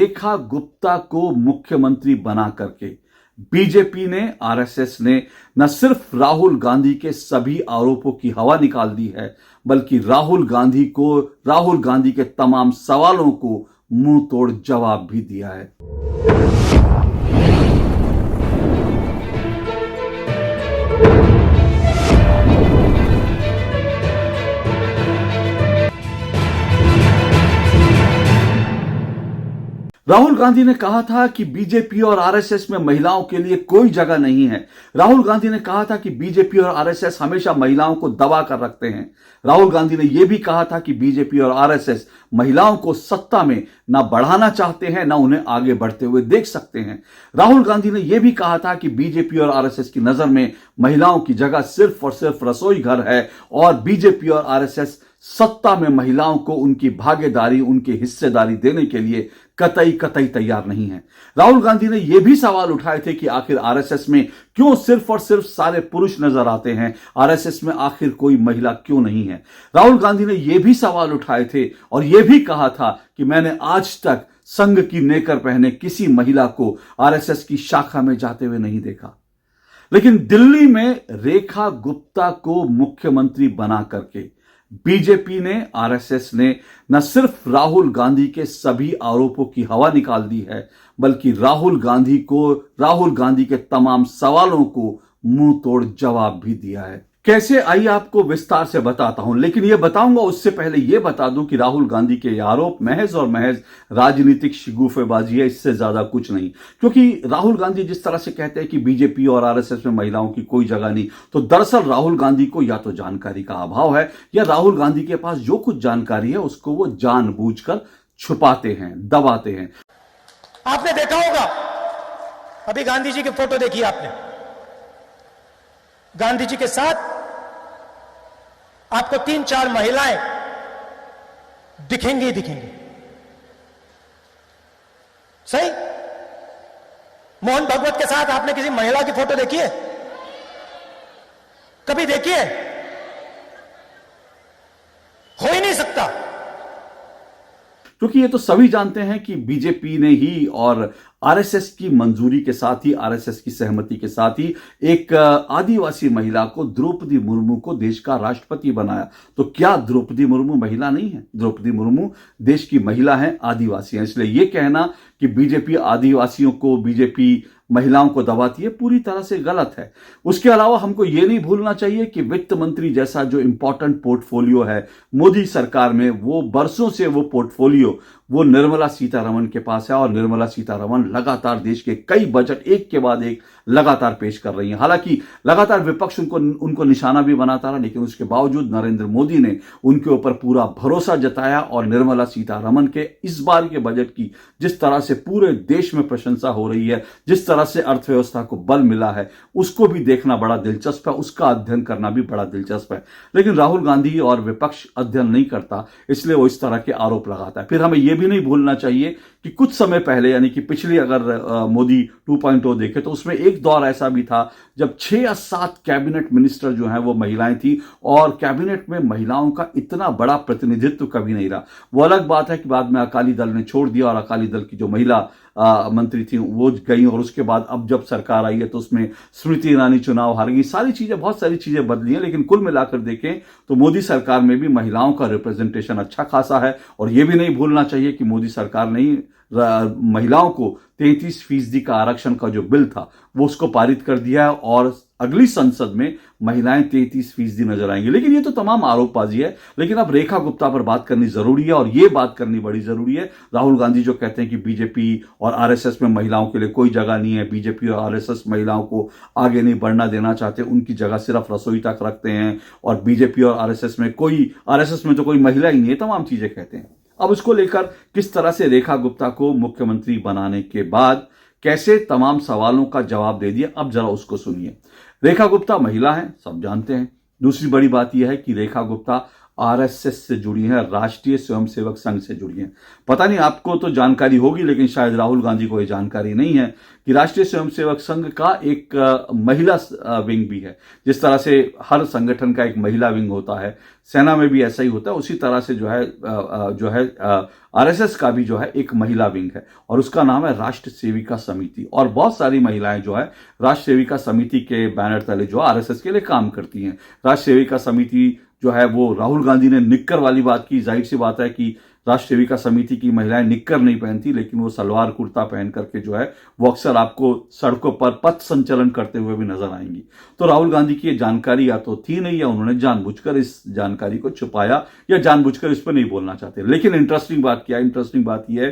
रेखा गुप्ता को मुख्यमंत्री बना करके बीजेपी ने, आरएसएस ने न सिर्फ राहुल गांधी के सभी आरोपों की हवा निकाल दी है, बल्कि राहुल गांधी के तमाम सवालों को मुंह तोड़ जवाब भी दिया है। राहुल गांधी ने कहा था कि बीजेपी और आरएसएस में महिलाओं के लिए कोई जगह नहीं है। राहुल गांधी ने कहा था कि बीजेपी और आरएसएस हमेशा महिलाओं को दबा कर रखते हैं। राहुल गांधी ने यह भी कहा था कि बीजेपी और आरएसएस महिलाओं को सत्ता में ना बढ़ाना चाहते हैं, ना उन्हें आगे बढ़ते हुए देख सकते हैं। राहुल गांधी ने यह भी कहा था कि बीजेपी और आरएसएस की नजर में महिलाओं की जगह सिर्फ और सिर्फ रसोई घर है और बीजेपी और आरएसएस सत्ता में महिलाओं को उनकी भागीदारी, उनकी हिस्सेदारी देने के लिए कतई तैयार नहीं है। राहुल गांधी ने यह भी सवाल उठाए थे कि आखिर आरएसएस में क्यों सिर्फ और सिर्फ सारे पुरुष नजर आते हैं, आरएसएस में आखिर कोई महिला क्यों नहीं है। राहुल गांधी ने यह भी सवाल उठाए थे और यह भी कहा था कि मैंने आज तक संघ की नेकर पहने किसी महिला को आरएसएस की शाखा में जाते हुए नहीं देखा। लेकिन दिल्ली में रेखा गुप्ता को मुख्यमंत्री बना करके बीजेपी ने, आरएसएस ने न सिर्फ राहुल गांधी के सभी आरोपों की हवा निकाल दी है, बल्कि राहुल गांधी के तमाम सवालों को मुंह तोड़ जवाब भी दिया है। कैसे, आइए आपको विस्तार से बताता हूं, लेकिन यह बताऊंगा उससे पहले यह बता दूं कि राहुल गांधी के आरोप महज और महज राजनीतिक शिगूफेबाजी है, इससे ज्यादा कुछ नहीं। क्योंकि राहुल गांधी जिस तरह से कहते हैं कि बीजेपी और आरएसएस में महिलाओं की कोई जगह नहीं, तो दरअसल राहुल गांधी को या तो जानकारी का अभाव है या राहुल गांधी के पास जो कुछ जानकारी है उसको वो जानबूझकर छुपाते हैं, दबाते हैं। आपने देखा होगा, अभी गांधी जी की फोटो देखी आपने, गांधी जी के साथ आपको 3-4 महिलाएं दिखेंगी दिखेंगी। सही? मोहन भागवत के साथ आपने किसी महिला की फोटो देखी है? कभी देखी है? हो ही नहीं सकता। क्योंकि ये तो सभी जानते हैं कि बीजेपी ने ही और आरएसएस की मंजूरी के साथ ही, आरएसएस की सहमति के साथ ही एक आदिवासी महिला को, द्रौपदी मुर्मू को देश का राष्ट्रपति बनाया। तो क्या द्रौपदी मुर्मू महिला नहीं है? द्रौपदी मुर्मू देश की महिला है, आदिवासी है। इसलिए यह कहना कि बीजेपी आदिवासियों को, बीजेपी महिलाओं को दबाती है, पूरी तरह से गलत है। उसके अलावा हमको यह नहीं भूलना चाहिए कि वित्त मंत्री जैसा जो इंपॉर्टेंट पोर्टफोलियो है मोदी सरकार में, वो बरसों से वो पोर्टफोलियो वो निर्मला सीतारमण के पास है और निर्मला सीतारमण लगातार देश के कई बजट एक के बाद एक लगातार पेश कर रही हैं। हालांकि लगातार विपक्ष उनको निशाना भी बनाता रहा, लेकिन उसके बावजूद नरेंद्र मोदी ने उनके ऊपर पूरा भरोसा जताया और निर्मला सीतारमण के इस बार के बजट की जिस तरह से पूरे देश में प्रशंसा हो रही है, जिस तरह से अर्थव्यवस्था को बल मिला है, उसको भी देखना बड़ा दिलचस्प है, उसका अध्ययन करना भी बड़ा दिलचस्प है। लेकिन राहुल गांधी और विपक्ष अध्ययन नहीं करता, इसलिए वो इस तरह के आरोप लगाता है। फिर हमें यह भी नहीं भूलना चाहिए कि कुछ समय पहले, यानी कि पिछली अगर मोदी 2.0 देखे तो उसमें एक दौर ऐसा भी था जब 6 या 7 कैबिनेट मिनिस्टर जो हैं वो महिलाएं थी और कैबिनेट में महिलाओं का इतना बड़ा प्रतिनिधित्व कभी नहीं रहा। वो अलग बात है कि बाद में अकाली दल ने छोड़ दिया और अकाली दल की जो महिला मंत्री थी वो गई और उसके बाद अब जब सरकार आई है तो उसमें स्मृति ईरानी चुनाव हार गई। सारी चीजें, बहुत सारी चीजें बदली हैं, लेकिन कुल मिलाकर देखें तो मोदी सरकार में भी महिलाओं का रिप्रेजेंटेशन अच्छा खासा है। और यह भी नहीं भूलना चाहिए कि मोदी सरकार ने महिलाओं को 33% का आरक्षण का जो बिल था वो उसको पारित कर दिया है और अगली संसद में महिलाएं 33% नजर आएंगी। लेकिन ये तो तमाम आरोपबाजी है। लेकिन अब रेखा गुप्ता पर बात करनी जरूरी है और ये बात करनी बड़ी जरूरी है। राहुल गांधी जो कहते हैं कि बीजेपी और आरएसएस में महिलाओं के लिए कोई जगह नहीं है, बीजेपी और आरएसएस महिलाओं को आगे नहीं बढ़ना देना चाहते, उनकी जगह सिर्फ रसोई तक रखते हैं और बीजेपी और आरएसएस में तो कोई महिला ही नहीं है, तमाम चीजें कहते हैं। अब इसको लेकर किस तरह से रेखा गुप्ता को मुख्यमंत्री बनाने के बाद कैसे तमाम सवालों का जवाब दे दिया, अब जरा उसको सुनिए। रेखा गुप्ता महिला है, सब जानते हैं। दूसरी बड़ी बात यह है कि रेखा गुप्ता आरएसएस से जुड़ी हैं, राष्ट्रीय स्वयंसेवक संघ से जुड़ी हैं। पता नहीं आपको तो जानकारी होगी, लेकिन शायद राहुल गांधी को ये जानकारी नहीं है कि राष्ट्रीय स्वयंसेवक संघ का एक महिला विंग भी है। जिस तरह से हर संगठन का एक महिला विंग होता है, सेना में भी ऐसा ही होता है, उसी तरह से जो है आरएसएस का भी जो है एक महिला विंग है और उसका नाम है राष्ट्र सेविका समिति। और बहुत सारी महिलाएं जो है राष्ट्र सेविका समिति के बैनर तले जो आरएसएस के लिए काम करती हैं। राष्ट्र सेविका समिति जो है वो राहुल गांधी ने निक्कर वाली बात की, जाहिर सी बात है कि राष्ट्र सेविका समिति की महिलाएं निक्कर नहीं पहनती, लेकिन वो सलवार कुर्ता पहन करके जो है वो अक्सर आपको सड़कों पर पथ संचलन करते हुए भी नजर आएंगी। तो राहुल गांधी की ये जानकारी या तो थी नहीं, या उन्होंने जानबूझकर इस जानकारी को छुपाया, या जानबूझकर इस पर नहीं बोलना चाहते। लेकिन इंटरेस्टिंग बात यह है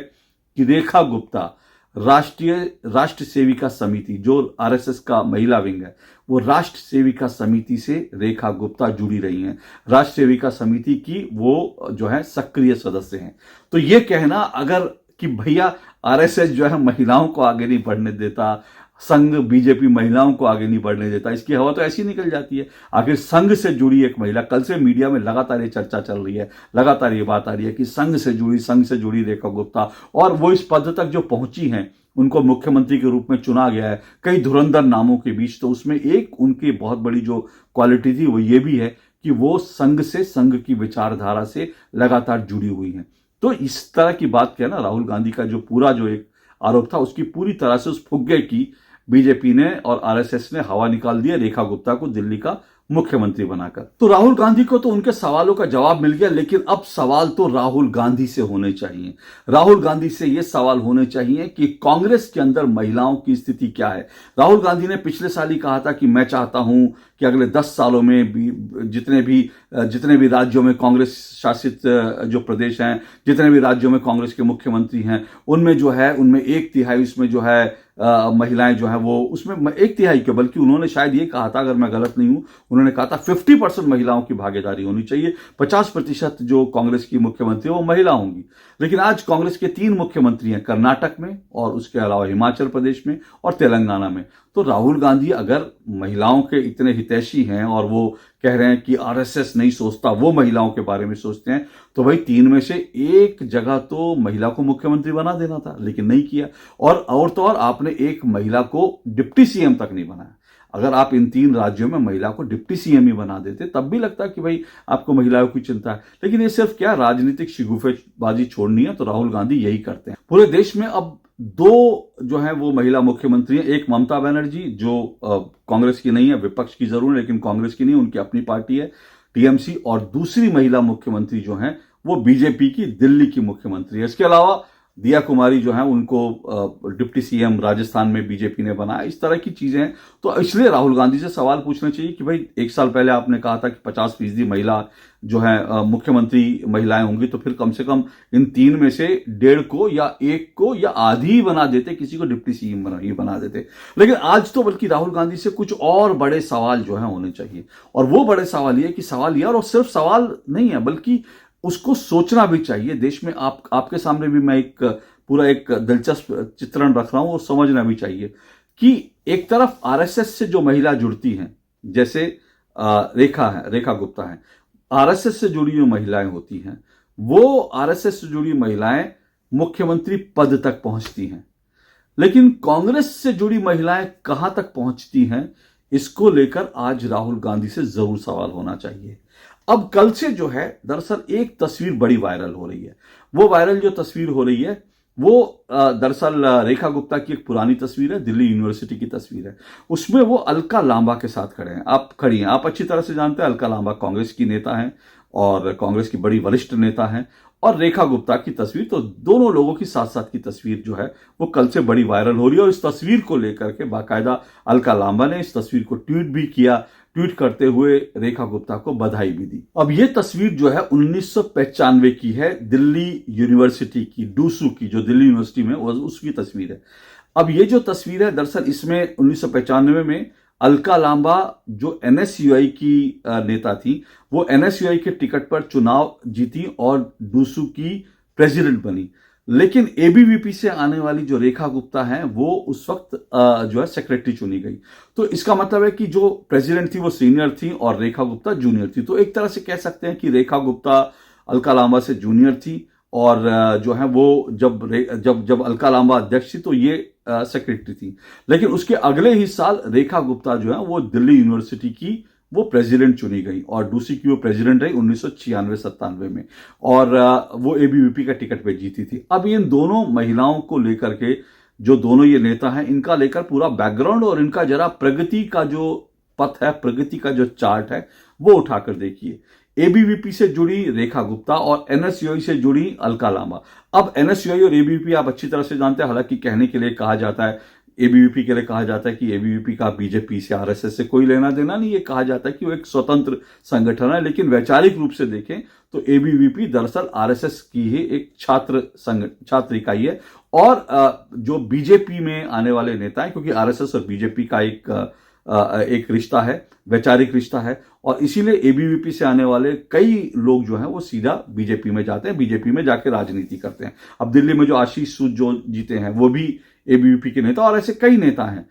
कि रेखा गुप्ता राष्ट्र सेविका समिति, जो आरएसएस का महिला विंग है, वो राष्ट्र सेविका समिति से रेखा गुप्ता जुड़ी रही हैं। राष्ट्र सेविका समिति की वो जो है सक्रिय सदस्य हैं। तो ये कहना अगर कि भैया आरएसएस जो है महिलाओं को आगे नहीं बढ़ने देता, संघ बीजेपी महिलाओं को आगे नहीं बढ़ने देता, इसकी हवा तो ऐसी निकल जाती है। आखिर संघ से जुड़ी एक महिला, कल से मीडिया में लगातार ये चर्चा चल रही है, लगातार ये बात आ रही है कि संघ से जुड़ी रेखा गुप्ता, और वो इस पद तक जो पहुंची हैं, उनको मुख्यमंत्री के रूप में चुना गया है कई धुरंधर नामों के बीच। तो उसमें एक उनकी बहुत बड़ी जो क्वालिटी थी वो ये भी है कि वो संघ की विचारधारा से लगातार जुड़ी हुई हैं। तो इस तरह की बात कहना, राहुल गांधी का जो पूरा जो एक आरोप था उसकी पूरी तरह से उस फुग्गे की बीजेपी ने और आरएसएस ने हवा निकाल दिया रेखा गुप्ता को दिल्ली का मुख्यमंत्री बनाकर। तो राहुल गांधी को तो उनके सवालों का जवाब मिल गया, लेकिन अब सवाल तो राहुल गांधी से होने चाहिए। राहुल गांधी से ये सवाल होने चाहिए कि कांग्रेस के अंदर महिलाओं की स्थिति क्या है। राहुल गांधी ने पिछले साल ही कहा था कि मैं चाहता हूं कि अगले 10 सालों में भी जितने भी राज्यों में कांग्रेस शासित जो प्रदेश हैं, जितने भी राज्यों में कांग्रेस के मुख्यमंत्री हैं, उनमें जो है उनमें 1/3 उसमें जो है महिलाएं जो है वो उसमें 1/3 के, बल्कि उन्होंने शायद ये कहा था, अगर मैं गलत नहीं हूं, उन्होंने कहा था 50% महिलाओं की भागीदारी होनी चाहिए, 50% जो कांग्रेस की मुख्यमंत्री वो महिला होंगी। लेकिन आज कांग्रेस के 3 मुख्यमंत्री हैं, कर्नाटक में और उसके अलावा हिमाचल प्रदेश में और तेलंगाना में। तो राहुल गांधी अगर महिलाओं के इतने हितैषी हैं और वो कह रहे हैं कि आरएसएस नहीं सोचता, वो महिलाओं के बारे में सोचते हैं, तो भाई 3 में से एक जगह तो महिला को मुख्यमंत्री बना देना था, लेकिन नहीं किया। और तो और आपने एक महिला को डिप्टी सीएम तक नहीं बनाया। अगर आप इन 3 राज्यों में महिला को डिप्टी सीएम ही बना देते, तब भी लगता कि भाई आपको महिलाओं की चिंता है। लेकिन ये सिर्फ क्या राजनीतिक शिगुफेबाजी छोड़नी है, तो राहुल गांधी यही करते हैं। पूरे देश में अब 2 जो है वो महिला मुख्यमंत्री हैं। एक ममता बनर्जी, जो कांग्रेस की नहीं है, विपक्ष की जरूर है, लेकिन कांग्रेस की नहीं, उनकी अपनी पार्टी है टीएमसी। और दूसरी महिला मुख्यमंत्री जो हैं वो बीजेपी की दिल्ली की मुख्यमंत्री है। इसके अलावा दिया कुमारी जो है उनको डिप्टी सीएम राजस्थान में बीजेपी ने बनाया। इस तरह की चीजें हैं। तो इसलिए राहुल गांधी से सवाल पूछना चाहिए कि भाई 1 साल पहले आपने कहा था कि 50% महिला जो है मुख्यमंत्री महिलाएं होंगी, तो फिर कम से कम इन 3 में से 1.5 को या 1 को या आधी ही बना देते, किसी को डिप्टी सीएम बना देते। लेकिन आज तो बल्कि राहुल गांधी से कुछ और बड़े सवाल जो है होने चाहिए। और वो बड़े सवाल ये कि सवाल यार, और सिर्फ सवाल नहीं है बल्कि उसको सोचना भी चाहिए। देश में आपके सामने भी मैं पूरा एक दिलचस्प चित्रण रख रहा हूं, और समझना भी चाहिए कि एक तरफ आरएसएस से जो महिला जुड़ती हैं, जैसे रेखा गुप्ता है, आरएसएस से जुड़ी जो महिलाएं होती हैं, वो आरएसएस से जुड़ी महिलाएं मुख्यमंत्री पद तक पहुंचती हैं। लेकिन कांग्रेस से जुड़ी महिलाएं कहां तक पहुंचती हैं, इसको लेकर आज राहुल गांधी से जरूर सवाल होना चाहिए। अब कल से जो है दरअसल एक तस्वीर बड़ी वायरल हो रही है। वो वायरल जो तस्वीर हो रही है वो दरअसल रेखा गुप्ता की एक पुरानी तस्वीर है, दिल्ली यूनिवर्सिटी की तस्वीर है। उसमें वो अलका लांबा के साथ खड़ी हैं। आप अच्छी तरह से जानते हैं अलका लांबा कांग्रेस की नेता हैं और कांग्रेस की बड़ी वरिष्ठ नेता हैं। और रेखा गुप्ता की तस्वीर, तो दोनों लोगों की साथ साथ की तस्वीर जो है वो कल से बड़ी वायरल हो रही है। और इस तस्वीर को लेकर के बाकायदा अलका लांबा ने इस तस्वीर को ट्वीट भी किया। ट्वीट करते हुए रेखा गुप्ता को बधाई भी दी। अब ये तस्वीर जो है 1995 की है, दिल्ली यूनिवर्सिटी की, डूसू की, जो दिल्ली यूनिवर्सिटी में उसकी तस्वीर है। अब ये जो तस्वीर है दरअसल इसमें 1995 में अलका लांबा जो एनएसयूआई की नेता थी, वो एनएसयूआई के टिकट पर चुनाव जीती और डूसू की प्रेसिडेंट बनी। लेकिन एबीवीपी से आने वाली जो रेखा गुप्ता हैं वो उस वक्त जो है सेक्रेटरी चुनी गई। तो इसका मतलब है कि जो प्रेसिडेंट थी वो सीनियर थी और रेखा गुप्ता जूनियर थी। तो एक तरह से कह सकते हैं कि रेखा गुप्ता अलका लांबा से जूनियर थी और जो है वो जब अलका लांबा अध्यक्ष थी तो ये सेक्रेटरी थी। लेकिन उसके अगले ही साल रेखा गुप्ता जो है वो दिल्ली यूनिवर्सिटी की वो प्रेसिडेंट चुनी गई और दूसरी की वो प्रेसिडेंट रही 1996-97 में और वो एबीवीपी का टिकट पे जीती थी। अब इन दोनों महिलाओं को लेकर के जो दोनों ये नेता हैं इनका लेकर पूरा बैकग्राउंड और इनका जरा प्रगति का जो पथ है, प्रगति का जो चार्ट है वो उठाकर देखिए। एबीवीपी से जुड़ी रेखा गुप्ता और एनएसयूआई से जुड़ी अलका लांबा। अब एनएसयूआई और एबीवीपी आप अच्छी तरह से जानते हैं, हालांकि कहने के लिए कहा जाता है, एबीवीपी के लिए कहा जाता है कि एबीवीपी का बीजेपी से आरएसएस से कोई लेना देना नहीं, ये कहा जाता है कि वो एक स्वतंत्र संगठन है। लेकिन वैचारिक रूप से देखें तो एबीवीपी दरअसल आरएसएस की ही एक छात्र इकाई है और जो बीजेपी में आने वाले नेता हैं, क्योंकि आरएसएस और बीजेपी का एक रिश्ता है, वैचारिक रिश्ता है और इसीलिए एबीवीपी से आने वाले कई लोग जो हैं वो सीधा बीजेपी में जाते हैं, बीजेपी में जाके राजनीति करते हैं। अब दिल्ली में जो आशीष सूद जो जीते हैं वो भी एबीवीपी के नेता और ऐसे कई नेता हैं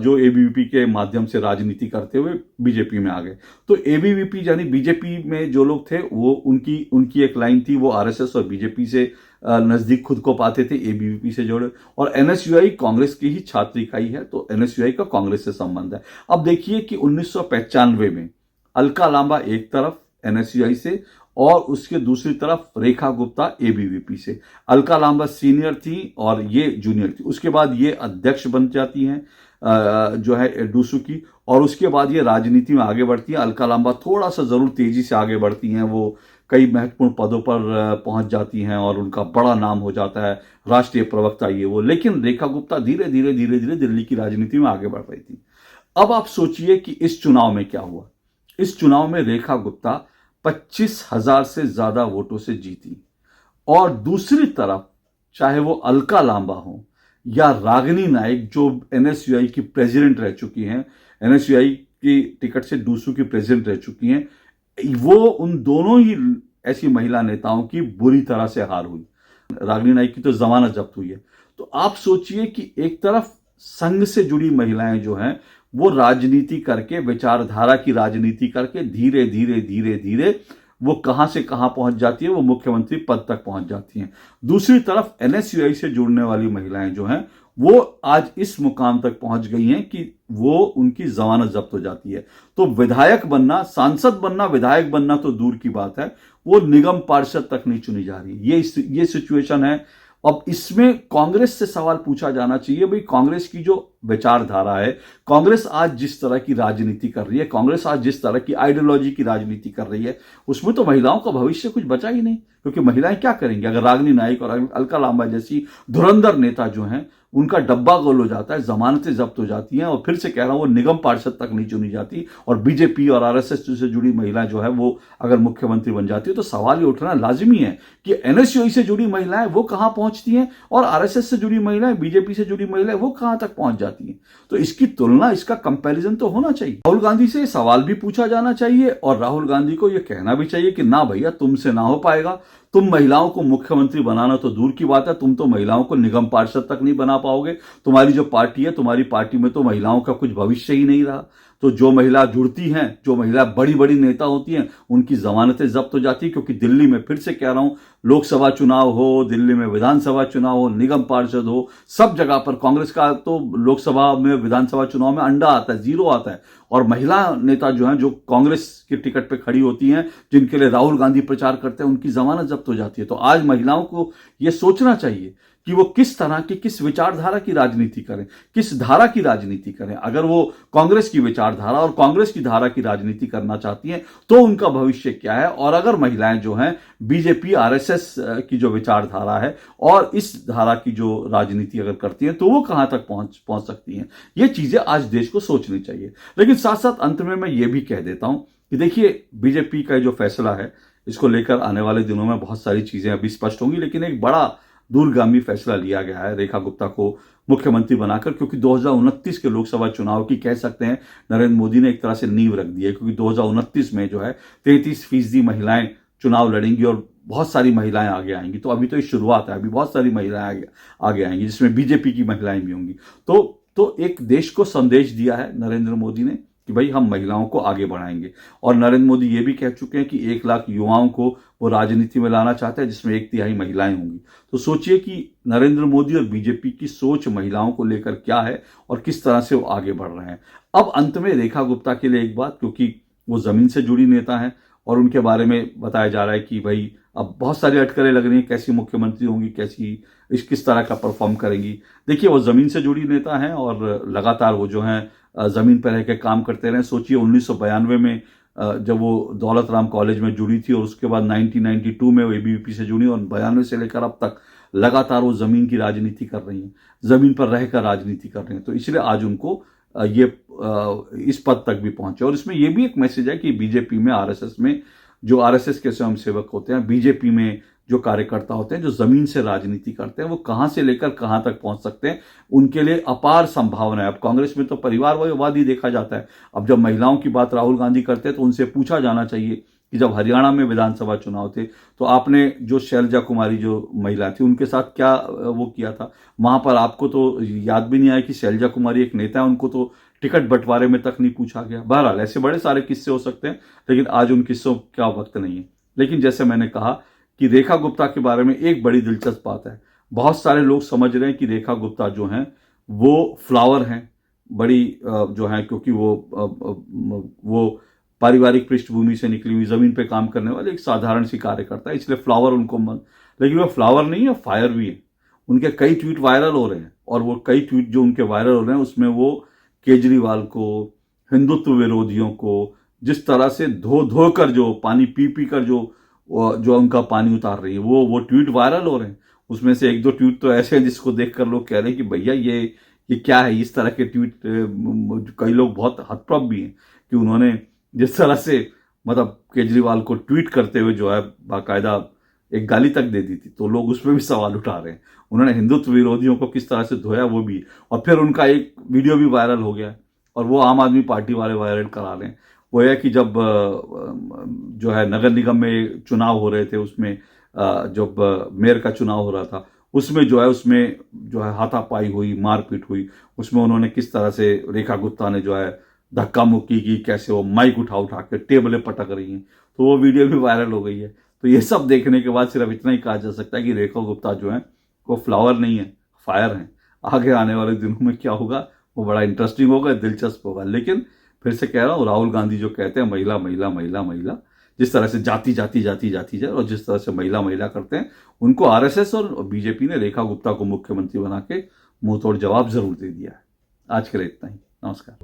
जो एबीवीपी के माध्यम से राजनीति करते हुए बीजेपी में आ गए। तो एबीवीपी यानी बीजेपी में जो लोग थे वो उनकी एक लाइन थी, वो आरएसएस और बीजेपी से नजदीक खुद को पाते थे, एबीवीपी से जोड़े। और एनएसयूआई कांग्रेस की ही छात्र इकाई है, तो एनएसयूआई का कांग्रेस से संबंध है। अब देखिए कि 1995 में अलका लांबा एक तरफ एनएसयूआई से और उसके दूसरी तरफ रेखा गुप्ता एबीवीपी से। अलका लांबा सीनियर थी और ये जूनियर थी। उसके बाद ये अध्यक्ष बन जाती हैं जो है डूसू की, और उसके बाद ये राजनीति में आगे बढ़ती है। अलका लांबा थोड़ा सा जरूर तेजी से आगे बढ़ती हैं, वो कई महत्वपूर्ण पदों पर पहुंच जाती हैं और उनका बड़ा नाम हो जाता है, राष्ट्रीय प्रवक्ता ये वो। लेकिन रेखा गुप्ता धीरे धीरे दिल्ली की राजनीति में आगे बढ़ रही थी। अब आप सोचिए कि इस चुनाव में क्या हुआ। इस चुनाव में रेखा गुप्ता 25,000 से ज्यादा वोटों से जीती और दूसरी तरफ चाहे वो अलका लांबा हो या रागिनी नाइक जो एनएसयूआई की प्रेसिडेंट रह चुकी हैं, एनएसयूआई की टिकट से डूसू की प्रेसिडेंट रह चुकी हैं, वो उन दोनों ही ऐसी महिला नेताओं की बुरी तरह से हार हुई। रागिनी नाइक की तो जमानत जब्त हुई है। तो आप सोचिए कि एक तरफ संघ से जुड़ी महिलाएं जो हैं वो राजनीति करके, विचारधारा की राजनीति करके धीरे धीरे वो कहां से कहां पहुंच जाती है, वो मुख्यमंत्री पद तक पहुंच जाती हैं। दूसरी तरफ एनएसयूआई से जुड़ने वाली महिलाएं जो हैं वो आज इस मुकाम तक पहुंच गई हैं कि वो उनकी जमानत जब्त हो जाती है। तो विधायक बनना, सांसद बनना, विधायक बनना तो दूर की बात है, वो निगम पार्षद तक नहीं चुनी जा रही। ये सिचुएशन है। अब इसमें कांग्रेस से सवाल पूछा जाना चाहिए, भाई कांग्रेस की जो विचारधारा है, कांग्रेस आज जिस तरह की राजनीति कर रही है, कांग्रेस आज जिस तरह की आइडियोलॉजी की राजनीति कर रही है, उसमें तो महिलाओं का भविष्य कुछ बचा ही नहीं। क्योंकि महिलाएं क्या करेंगी अगर रागिनी नाइक और अलका लांबा जैसी धुरंधर नेता जो हैं उनका डब्बा गोल हो जाता है, जमानतें जब्त हो जाती हैं और फिर से कह रहा हूं वो निगम पार्षद तक नहीं चुनी जाती और बीजेपी और आरएसएस से जुड़ी महिला जो है वो अगर मुख्यमंत्री बन जाती है, तो सवाल ये उठना लाजिमी है कि एनएसयूआई से जुड़ी महिलाएं वो कहां पहुंचती हैं और आरएसएस से जुड़ी महिलाएं, बीजेपी से जुड़ी महिलाएं वो कहां तक पहुंच जाती हैं। तो इसकी तुलना, इसका कंपैरिजन तो होना चाहिए। राहुल गांधी से सवाल भी पूछा जाना चाहिए और राहुल गांधी को यह कहना भी चाहिए कि ना भैया, तुमसे ना हो पाएगा। तुम महिलाओं को मुख्यमंत्री बनाना तो दूर की बात है, तुम तो महिलाओं को निगम पार्षद तक नहीं बना पाओगे। तुम्हारी जो पार्टी है, तुम्हारी पार्टी में तो महिलाओं का कुछ भविष्य ही नहीं रहा। तो जो महिला जुड़ती हैं, जो महिला बड़ी बड़ी नेता होती हैं, उनकी जमानतें जब्त हो जाती है। क्योंकि दिल्ली में फिर से कह रहा हूं, लोकसभा चुनाव हो, दिल्ली में विधानसभा चुनाव हो, निगम पार्षद हो, सब जगह पर कांग्रेस का तो लोकसभा में, विधानसभा चुनाव में अंडा आता है, जीरो आता है। और महिला नेता जो हैं, जो कांग्रेस के टिकट पे खड़ी होती हैं, जिनके लिए राहुल गांधी प्रचार करते हैं, उनकी जमानत जब्त हो जाती है। तो आज महिलाओं को यह सोचना चाहिए कि वो किस तरह की, किस विचारधारा की राजनीति करें, किस धारा की राजनीति करें। अगर वो कांग्रेस की विचारधारा और कांग्रेस की धारा की राजनीति करना चाहती हैं तो उनका भविष्य क्या है, और अगर महिलाएं जो हैं बीजेपी आरएसएस की जो विचारधारा है और इस धारा की जो राजनीति अगर करती हैं तो वो कहां तक पहुंच सकती हैं। ये चीजें आज देश को सोचनी चाहिए। लेकिन साथ साथ अंत में मैं ये भी कह देता हूं कि देखिए, बीजेपी का जो फैसला है, इसको लेकर आने वाले दिनों में बहुत सारी चीजें अभी स्पष्ट होंगी, लेकिन एक बड़ा दूरगामी फैसला लिया गया है रेखा गुप्ता को मुख्यमंत्री बनाकर। क्योंकि 2029 के लोकसभा चुनाव की, कह सकते हैं, नरेंद्र मोदी ने एक तरह से नींव रख दी है। क्योंकि 2029 में जो है 33% महिलाएं चुनाव लड़ेंगी और बहुत सारी महिलाएं आगे आएंगी। तो अभी तो ये शुरुआत है, अभी बहुत सारी महिलाएं आगे आएंगी, जिसमें बीजेपी की महिलाएं भी होंगी। तो एक देश को संदेश दिया है नरेंद्र मोदी ने कि भाई हम महिलाओं को आगे बढ़ाएंगे। और नरेंद्र मोदी ये भी कह चुके हैं कि 1 लाख युवाओं को वो राजनीति में लाना चाहते हैं, जिसमें 1/3 महिलाएं होंगी। तो सोचिए कि नरेंद्र मोदी और बीजेपी की सोच महिलाओं को लेकर क्या है और किस तरह से वो आगे बढ़ रहे हैं। अब अंत में रेखा गुप्ता के लिए एक बात, क्योंकि वो जमीन से जुड़ी नेता हैं और उनके बारे में बताया जा रहा है कि भाई अब बहुत सारी अटकलें लग रही हैं, कैसी मुख्यमंत्री होंगी, कैसी किस तरह का परफॉर्म करेंगी। देखिए, वो जमीन से जुड़ी नेता हैं और लगातार वो जो हैं जमीन पर रह के काम करते रहे। सोचिए 1992 में जब वो दौलत राम कॉलेज में जुड़ी थी और उसके बाद 1992 में वो एबीवीपी से जुड़ी और 92 से लेकर अब तक लगातार वो जमीन की राजनीति कर रही हैं, जमीन पर रहकर राजनीति कर रहे हैं। तो इसलिए आज उनको ये इस पद तक भी पहुंचे। और इसमें यह भी एक मैसेज है कि बीजेपी में, आरएसएस में जो आरएसएस के स्वयंसेवक होते हैं, बीजेपी में जो कार्यकर्ता होते हैं, जो जमीन से राजनीति करते हैं, वो कहां से लेकर कहां तक पहुंच सकते हैं, उनके लिए अपार संभावना है। अब कांग्रेस में तो परिवारवाद ही देखा जाता है। अब जब महिलाओं की बात राहुल गांधी करते हैं तो उनसे पूछा जाना चाहिए कि जब हरियाणा में विधानसभा चुनाव थे तो आपने जो शैलजा कुमारी जो महिला थी उनके साथ क्या वो किया था। वहां पर आपको तो याद भी नहीं आया कि शैलजा कुमारी एक नेता है, उनको तो टिकट बंटवारे में तक नहीं पूछा गया। बहरहाल ऐसे बड़े सारे किस्से हो सकते हैं, लेकिन आज उन किस्सों का वक्त नहीं है। लेकिन जैसे मैंने कहा कि रेखा गुप्ता के बारे में एक बड़ी दिलचस्प बात है। बहुत सारे लोग समझ रहे हैं कि रेखा गुप्ता जो हैं वो फ्लावर हैं, बड़ी जो है, क्योंकि वो पारिवारिक पृष्ठभूमि से निकली हुई जमीन पे काम करने वाले एक साधारण सी कार्यकर्ता है, इसलिए फ्लावर उनको लेकिन वो फ्लावर नहीं है, फायर भी है। उनके कई ट्वीट वायरल हो रहे हैं और वो कई ट्वीट जो उनके वायरल हो रहे हैं उसमें वो केजरीवाल को, हिंदुत्व विरोधियों को जिस तरह से धो कर जो पानी पी कर जो उनका पानी उतार रही है, वो ट्वीट वायरल हो रहे हैं। उसमें से 1-2 ट्वीट तो ऐसे हैं जिसको देखकर लोग कह रहे हैं कि भैया ये क्या है। इस तरह के ट्वीट कई लोग बहुत हतप्रभ भी हैं कि उन्होंने जिस तरह से मतलब केजरीवाल को ट्वीट करते हुए जो है बाकायदा एक गाली तक दे दी थी, तो लोग उसमें भी सवाल उठा रहे हैं। उन्होंने हिंदुत्व विरोधियों को किस तरह से धोया वो भी, और फिर उनका एक वीडियो भी वायरल हो गया और वो आम आदमी पार्टी वाले वायरल करा रहे हैं। वो है कि जब जो है नगर निगम में चुनाव हो रहे थे, उसमें जब मेयर का चुनाव हो रहा था, उसमें जो है हाथापाई हुई, मारपीट हुई। उसमें उन्होंने किस तरह से रेखा गुप्ता ने जो है धक्का मुक्की की, कैसे वो माइक उठा के टेबलें पटक रही हैं, तो वो वीडियो भी वायरल हो गई है। तो ये सब देखने के बाद सिर्फ इतना ही कहा जा सकता है कि रेखा गुप्ता जो है वो फ्लावर नहीं है, फायर है। आगे आने वाले दिनों में क्या होगा वो बड़ा इंटरेस्टिंग होगा, दिलचस्प होगा। लेकिन फिर से कह रहा हूँ, राहुल गांधी जो कहते हैं महिला महिला महिला महिला, जिस तरह से जाति जाति जाति जाति जाए और जिस तरह से महिला महिला करते हैं, उनको आरएसएस और बीजेपी ने रेखा गुप्ता को मुख्यमंत्री बना के मुंह तोड़ जवाब जरूर दे दिया है। आज के लिए इतना ही, नमस्कार।